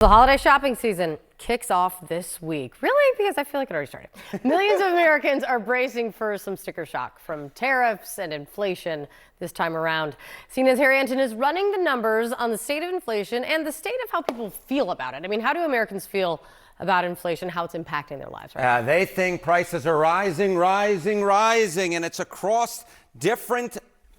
The holiday shopping season kicks off this week. Really? Because I feel like it already started. Millions of Americans are bracing for some sticker shock from tariffs and inflation this time around. CNN's Harry Enten is running the numbers on the state of inflation and the state of how people feel about it. I mean, how do Americans feel about inflation, how it's impacting their lives right now? They think prices are rising, and it's across different.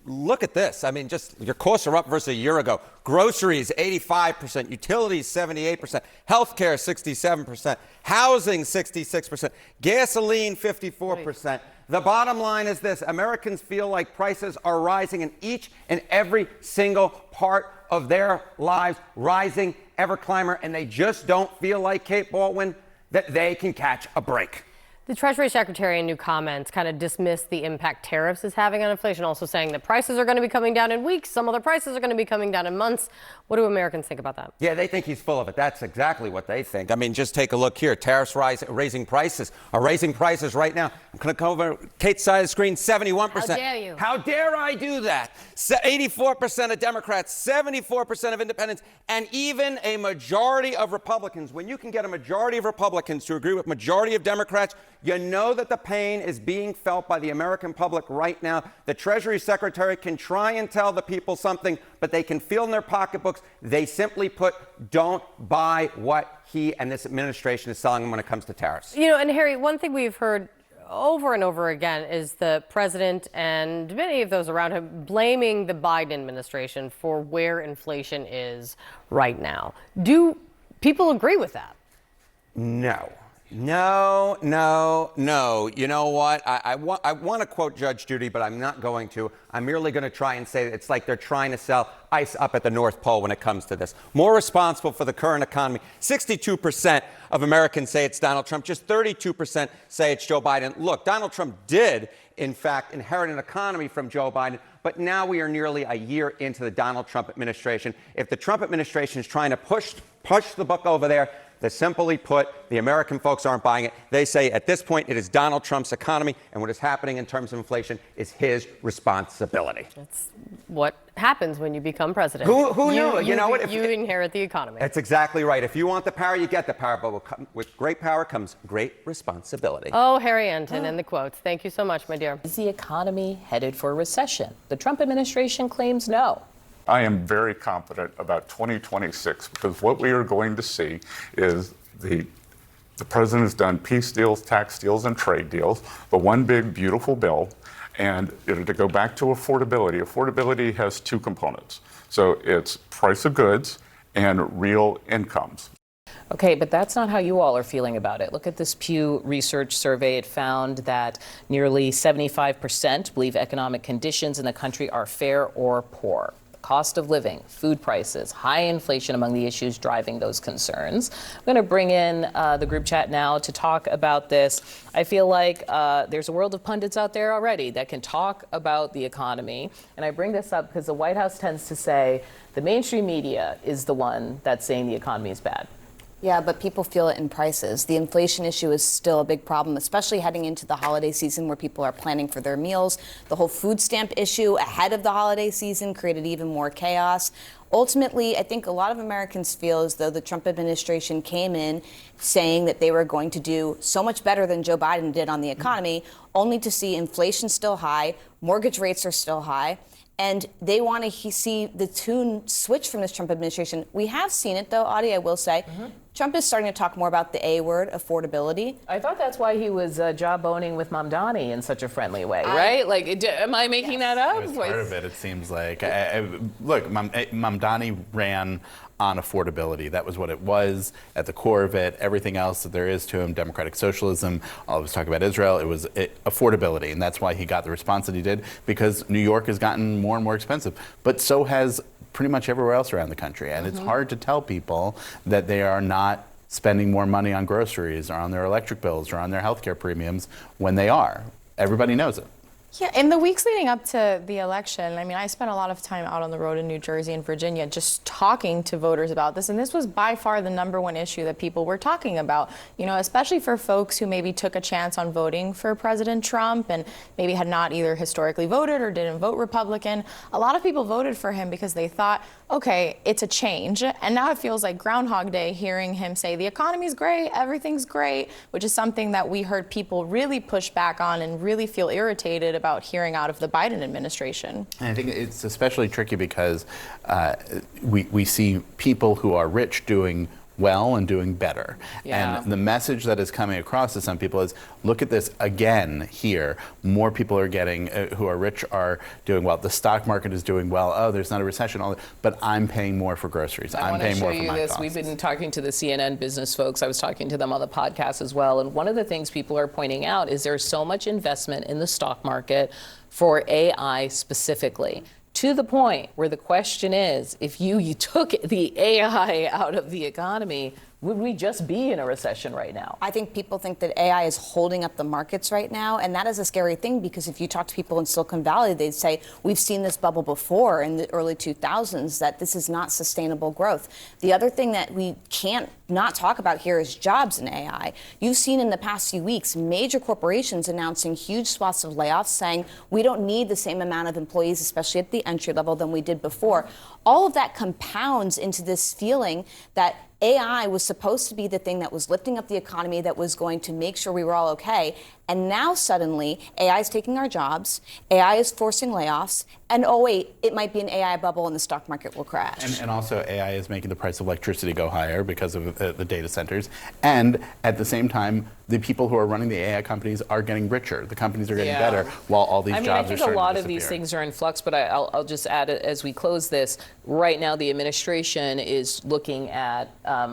Look at this. I mean, just your costs are up versus a year ago. Groceries, 85%. Utilities, 78%. Healthcare, 67%. Housing, 66%. Gasoline, 54%. The bottom line is this. Americans feel like prices are rising in each and every single part of their lives, rising ever climber, and they just don't feel like, Kate Baldwin, that they can catch a break. The Treasury Secretary in new comments kind of dismissed the impact tariffs is having on inflation, also saying that prices are going to be coming down in weeks. Some other prices are going to be coming down in months. What do Americans think about that? Yeah, they think he's full of it. That's exactly what they think. I mean, just take a look here. Tariffs raising prices right now. I'm going to come over Kate's side of the screen, 71%. How dare you? How dare I do that? 84% of Democrats, 74% of independents, and even a majority of Republicans. When you can get a majority of Republicans to agree with majority of Democrats, you know that the pain is being felt by the American public right now. The Treasury Secretary can try and tell the people something, but they can feel in their pocketbooks. They simply put, don't buy what he and this administration is selling them when it comes to tariffs. You know, and Harry, one thing we've heard over and over again is the president and many of those around him blaming the Biden administration for where inflation is right now. Do people agree with that? No. You know what? I want to quote Judge Judy, but I'm not going to. I'm merely going to try and say it's like they're trying to sell ice up at the North Pole when it comes to this. More responsible for the current economy. 62% of Americans say it's Donald Trump. Just 32% say it's Joe Biden. Look, Donald Trump did, in fact, inherit an economy from Joe Biden. But now we are nearly a year into the Donald Trump administration. If the Trump administration is trying to push the book over there, simply put, the American folks aren't buying it. They say at this point it is Donald Trump's economy, and what is happening in terms of inflation is his responsibility. That's what happens when you become president. Who knew? You know what? You inherit the economy. That's exactly right. If you want the power, you get the power. But with great power comes great responsibility. Oh, Harry Enten and the quotes. Thank you so much, my dear. Is the economy headed for a recession? The Trump administration claims no. I am very confident about 2026 because what we are going to see is the president has done peace deals, tax deals, and trade deals, the one big beautiful bill. And to go back to affordability has two components. So it's price of goods and real incomes. Okay, but that's not how you all are feeling about it. Look at this Pew Research survey. It found that nearly 75% believe economic conditions in the country are fair or poor. Cost of living, food prices, high inflation among the issues driving those concerns. I'm going to bring in the group chat now to talk about this. I feel like there's a world of pundits out there already that can talk about the economy. And I bring this up because the White House tends to say the mainstream media is the one that's saying the economy is bad. Yeah, but people feel it in prices. The inflation issue is still a big problem, especially heading into the holiday season where people are planning for their meals. The whole food stamp issue ahead of the holiday season created even more chaos. Ultimately, I think a lot of Americans feel as though the Trump administration came in saying that they were going to do so much better than Joe Biden did on the economy, only to see inflation still high, mortgage rates are still high. And they want to see the tune switch from this Trump administration. We have seen it, though, Audie, I will say. Trump is starting to talk more about the A word, affordability. I thought that's why he was jawboning with Mamdani in such a friendly way, right? Am I making that up? It was part of it, it seems like. Look, Mamdani ran on affordability. That was what it was at the core of it. Everything else that there is to him, democratic socialism, all of us talk about Israel, it was affordability. And that's why he got the response that he did, because New York has gotten more and more expensive. But so has pretty much everywhere else around the country. And it's hard to tell people that they are not spending more money on groceries or on their electric bills or on their healthcare premiums when they are. Everybody knows it. Yeah, in the weeks leading up to the election, I mean, I spent a lot of time out on the road in New Jersey and Virginia just talking to voters about this. And this was by far the #1 issue that people were talking about, you know, especially for folks who maybe took a chance on voting for President Trump and maybe had not either historically voted or didn't vote Republican. A lot of people voted for him because they thought, okay, it's a change. And now it feels like Groundhog Day hearing him say the economy's great, everything's great, which is something that we heard people really push back on and really feel irritated about hearing out of the Biden administration. And I think it's especially tricky because we see people who are rich doing well and doing better. Yeah. And the message that is coming across to some people is, look at this again here. More people are getting, who are rich are doing well. The stock market is doing well. Oh, there's not a recession, but I'm paying more for groceries. I'm paying more for my costs. We've been talking to the CNN business folks. I was talking to them on the podcast as well. And one of the things people are pointing out is there's so much investment in the stock market for AI specifically, to the point where the question is, if you took the AI out of the economy, would we just be in a recession right now? I think people think that AI is holding up the markets right now, and that is a scary thing because if you talk to people in Silicon Valley, they'd say, we've seen this bubble before in the early 2000s, that this is not sustainable growth. The other thing that we can't not talk about here is jobs in AI. You've seen in the past few weeks major corporations announcing huge swaths of layoffs, saying we don't need the same amount of employees, especially at the entry level, than we did before. All of that compounds into this feeling that AI was supposed to be the thing that was lifting up the economy, that was going to make sure we were all okay. And now suddenly, AI is taking our jobs, AI is forcing layoffs, and oh wait, it might be an AI bubble and the stock market will crash. And also AI is making the price of electricity go higher because of the data centers. And at the same time, the people who are running the AI companies are getting richer. The companies are getting better while all these jobs are starting to disappear. I think a lot of these things are in flux, but I'll just add it as we close this. Right now, the administration is looking at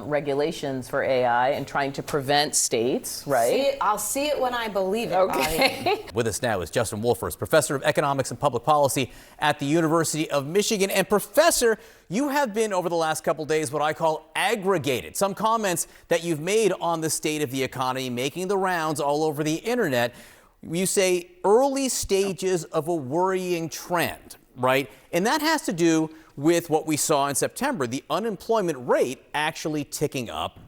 regulations for AI and trying to prevent states, right? I'll see it when I believe it. Okay. With us now is Justin Wolfers, professor of economics and public policy at the University of Michigan. And Professor, you have been over the last couple days what I call aggregated. Some comments that you've made on the state of the economy making the rounds all over the internet. You say early stages of a worrying trend, right? And that has to do with what we saw in September, the unemployment rate actually ticking up,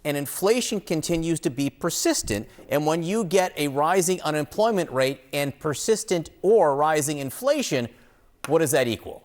and inflation continues to be persistent. And when you get a rising unemployment rate and persistent or rising inflation, what does that equal?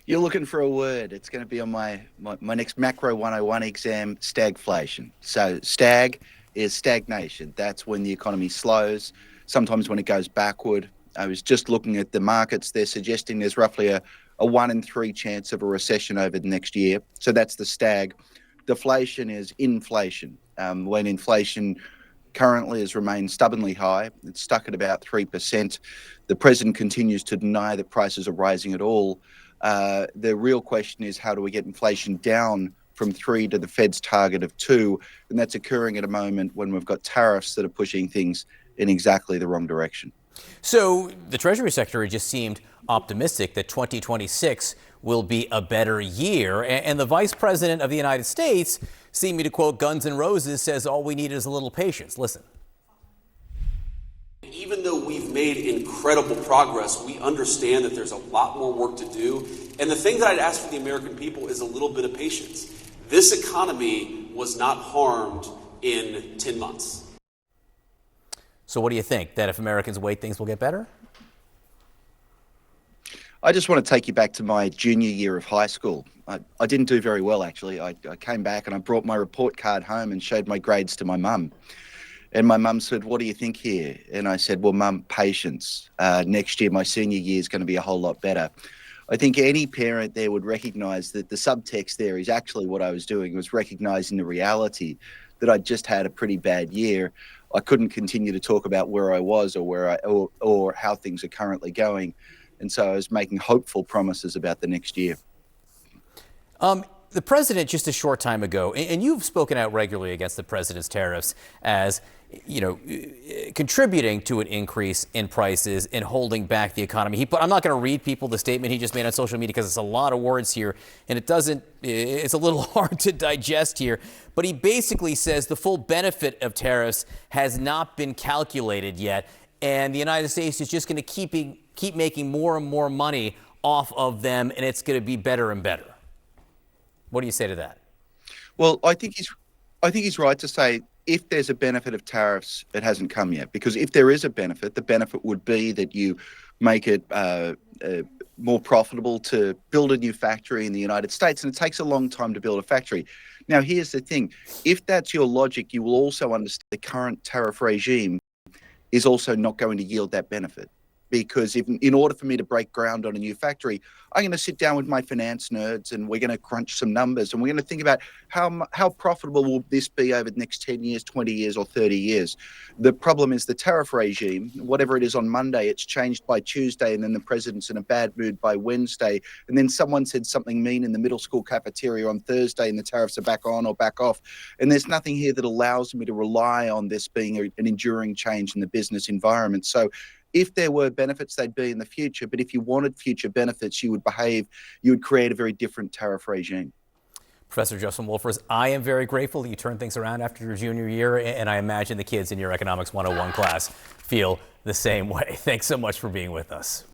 You're looking for a word. It's going to be on my next Macro 101 exam, stagflation. So stag is stagnation. That's when the economy slows, sometimes when it goes backward. I was just looking at the markets. They're suggesting there's roughly a 1 in 3 chance of a recession over the next year. So that's the stag. Deflation is inflation. When inflation currently has remained stubbornly high, it's stuck at about 3%. The president continues to deny that prices are rising at all. The real question is, how do we get inflation down from 3 to the Fed's target of 2? And that's occurring at a moment when we've got tariffs that are pushing things in exactly the wrong direction. So the Treasury Secretary just seemed optimistic that 2026 will be a better year. And the Vice President of the United States, seeming to quote Guns N' Roses, says all we need is a little patience. Listen. Even though we've made incredible progress, we understand that there's a lot more work to do. And the thing that I'd ask for the American people is a little bit of patience. This economy was not harmed in 10 months. So what do you think? That if Americans wait, things will get better? I just want to take you back to my junior year of high school. I didn't do very well, actually. I came back and I brought my report card home and showed my grades to my mum. And my mum said, "What do you think here?" And I said, "Well, Mum, patience. Next year, my senior year is going to be a whole lot better." I think any parent there would recognize that the subtext there is actually what I was doing, was recognizing the reality that I'd just had a pretty bad year. I couldn't continue to talk about where I was or how things are currently going. And so I was making hopeful promises about the next year. The president just a short time ago, and you've spoken out regularly against the president's tariffs as, you know, contributing to an increase in prices and holding back the economy. I'm not going to read people the statement he just made on social media because it's a lot of words here and it's a little hard to digest here. But he basically says the full benefit of tariffs has not been calculated yet. And the United States is just going to keep making more and more money off of them, and it's going to be better and better. What do you say to that? Well, I think he's right to say if there's a benefit of tariffs, it hasn't come yet. Because if there is a benefit, the benefit would be that you make it more profitable to build a new factory in the United States, and it takes a long time to build a factory. Now, here's the thing. If that's your logic, you will also understand the current tariff regime is also not going to yield that benefit. Because if, in order for me to break ground on a new factory, I'm going to sit down with my finance nerds and we're going to crunch some numbers and we're going to think about how profitable will this be over the next 10 years, 20 years, or 30 years. The problem is the tariff regime, whatever it is on Monday, it's changed by Tuesday, and then the president's in a bad mood by Wednesday. And then someone said something mean in the middle school cafeteria on Thursday and the tariffs are back on or back off. And there's nothing here that allows me to rely on this being an enduring change in the business environment. So if there were benefits, they'd be in the future. But if you wanted future benefits, you would create a very different tariff regime. Professor Justin Wolfers, I am very grateful that you turned things around after your junior year, and I imagine the kids in your Economics 101 class feel the same way. Thanks so much for being with us.